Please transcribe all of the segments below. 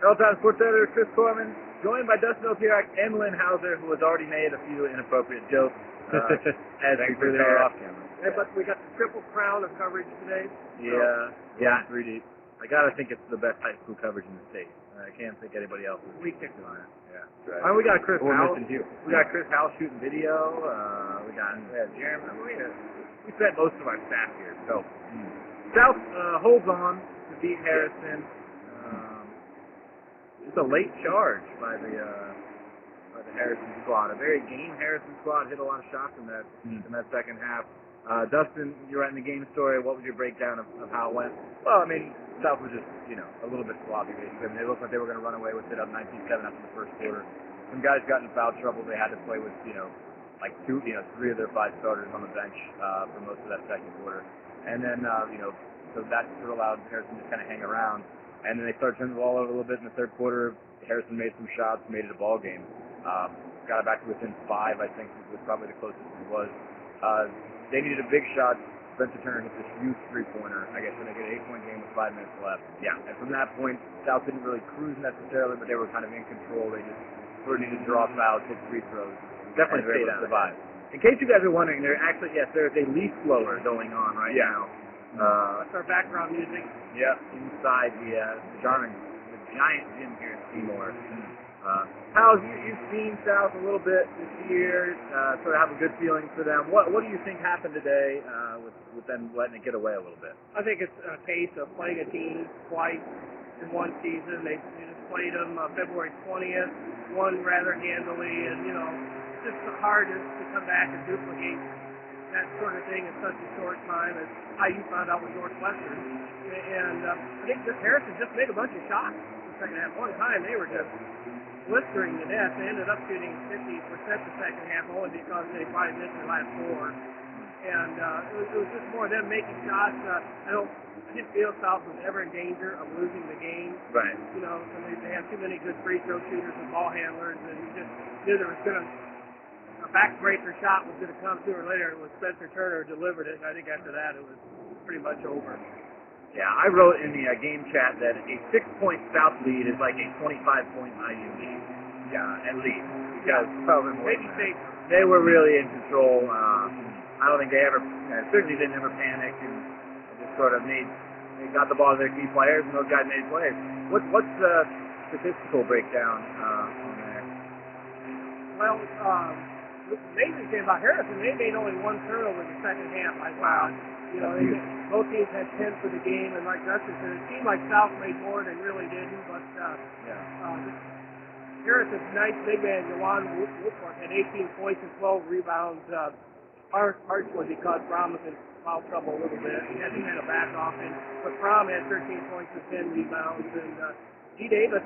All-time sports editor Chris Korman, joined by Dustin Dopirak and Lynn Hauser, who has already made a few inappropriate jokes as we prepare off camera. Hey, but we got the triple crown of coverage today. Yeah, 3 deep. I gotta think it's the best high school coverage in the state. I can't think anybody else. We kicked it on it. Yeah, that's right. We got Chris Howell. We got Chris Howell shooting video. We got Jeremy. We spent most of our staff here. So South holds on to beat Harrison. It's a late charge by the Harrison squad. A very game Harrison squad, hit a lot of shots in that second half. Dustin, you're writing the game story. What was your breakdown of how it went? Well, I mean, South was just, a little bit sloppy, basically. I mean, they looked like they were going to run away with it up 19-7 after the first quarter. Some guys got in foul trouble. They had to play with, like 3 of their 5 starters on the bench for most of that second quarter. And then, so that sort of allowed Harrison to kind of hang around. And then they started turning the ball over a little bit in the third quarter. Harrison made some shots, made it a ball game. Got it back to within 5, I think, was probably the closest it was. They needed a big shot. Spencer Turner hit this huge three-pointer, I guess, when they get an 8-point game with 5 minutes left. Yeah, and from that point, South didn't really cruise necessarily, but they were kind of in control. They just sort of needed to draw fouls, hit free throws. Definitely stayed out of the In case you guys are wondering, there's a leaf blower going on right now. That's our background music. Yeah, inside the giant gym here in Seymour. How's you've seen South a little bit this year, sort of have a good feeling for them. What do you think happened today with them letting it get away a little bit? I think it's a case of playing a team twice in one season. They just played them February 20th, won rather handily, and it's just hard to come back and duplicate that sort of thing in such a short time as how you found out with Northwestern. And I think Harrison just made a bunch of shots in the second half. One time they were just blistering the net. They ended up shooting 50% the second half only because they probably missed their last 4. And it was just more them making shots. I didn't feel South was ever in danger of losing the game. Right. So they have too many good free throw shooters and ball handlers, and you just knew there was going to a backbreaker shot was going to come sooner or later. It was Spencer Turner who delivered it, and I think after that it was pretty much over. Yeah, I wrote in the game chat that a 6-point South lead is like a 25-point IU lead. Yeah, at least. Because probably more. Maybe they were really in control. I don't think they ever, certainly they never panicked and just sort of they got the ball to their key players, and those guys made plays. What's the statistical breakdown on there? Well, the amazing thing about Harrison, they made only 1 turnover in the second half, I thought. Both teams had 10 for the game, and like Dustin said, it seemed like South made more than really didn't, but Harrison's nice big man, Jawan Woodford, had 18 points and 12 rebounds, partially because Fromm was in foul trouble a little bit. He had to kind of back off, but Fromm had 13 points and 10 rebounds, and G. Davis,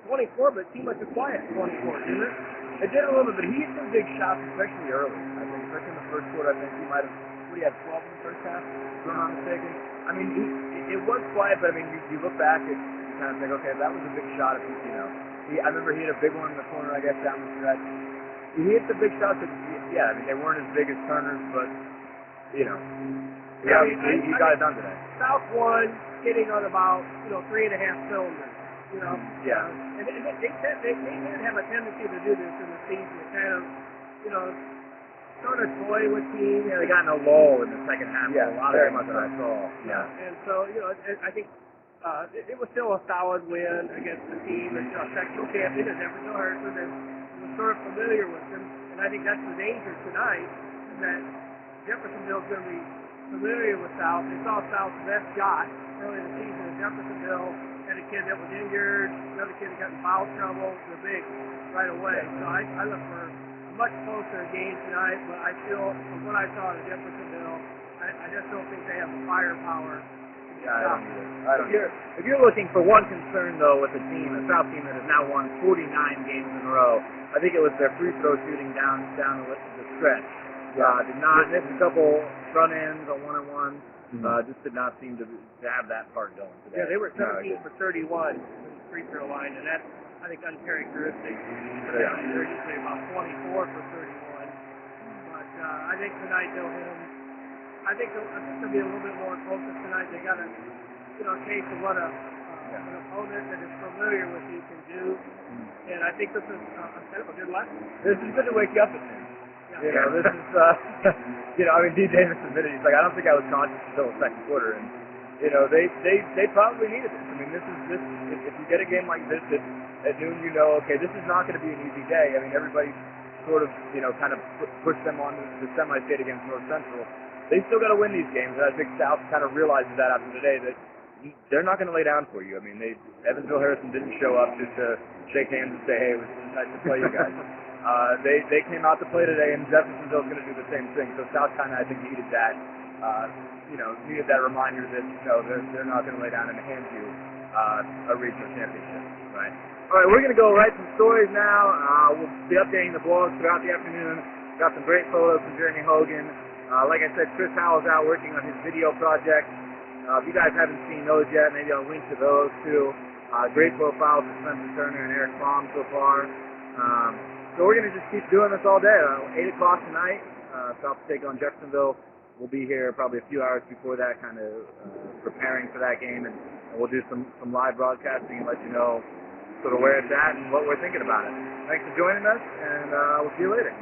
24, but seemed like a quiet 24, didn't it? It did a little bit, but he hit some big shots, especially early. I think, especially in the first quarter, I think he might have, he had 12 in the first half, if I'm not mistaken. I mean, it was quiet, but I mean, you look back, you kind of think, okay, that was a big shot. If I remember he hit a big one in the corner, I guess, down the stretch. He hit the big shots, I mean, they weren't as big as Turner's, but, he got it done today. South won, hitting on about, 3.5 cylinders. And they did have a tendency to do this in the season, to kind of, sort of toy with teams. Yeah, they got in a lull in the second half. Yeah, a lot very much I saw. Yeah. And so, I think it was still a solid win against the team that's sectional champion is Evansville Harrison, and was sort of familiar with them. And I think that's the danger tonight, is that Jeffersonville's going to be familiar with South. They saw South's best shot early in the season in Jeffersonville. Had a kid that was injured, another kid that got in foul trouble, the big right away. So I look for a much closer game tonight, but I feel, from what I saw in Jeffersonville, I just don't think they have the firepower. Yeah, I don't either. If you're looking for one concern, though, with the team, the South team that has now won 49 games in a row, I think it was their free throw shooting down the stretch. Did not miss a couple front ends on 1-on-1. Just did not seem to have that part going today. Yeah, they were 17 for 31 in the free throw line, and that's, I think, uncharacteristic. They're usually about 24 for 31. But I think tonight they'll hit them. I think they'll be a little bit more focused tonight. They got a case of what a an opponent that is familiar with you can do. And I think this is kind of a good lesson. This is good to wake you up at noon. Yeah. You know, this is, I mean, D. Davis admitted, he's like, I don't think I was conscious until the second quarter. And, they probably needed this. I mean, if you get a game like this at noon, okay, this is not going to be an easy day. I mean, everybody sort of, kind of pushed them on the semi-state against North Central. They still got to win these games, and I think South kind of realizes that after today, that they're not going to lay down for you. I mean, Evansville Harrison didn't show up just to shake hands and say, hey, it was nice to play you guys. They came out to play today, and Jeffersonville's going to do the same thing. So South kind of, I think, needed that, needed that reminder that, they're not going to lay down and hand you a regional championship, right? All right, we're going to go write some stories now. We'll be updating the blogs throughout the afternoon. Got some great photos from Jeremy Hogan. Like I said, Chris Howell's out working on his video project. If you guys haven't seen those yet, maybe I'll link to those too. Great profiles of Spencer Turner and Eric Baum so far. So we're going to just keep doing this all day. 8 o'clock tonight, South will take on Jeffersonville. We'll be here probably a few hours before that, kind of preparing for that game, and we'll do some live broadcasting and let you know sort of where it's at and what we're thinking about it. Thanks for joining us, and we'll see you later.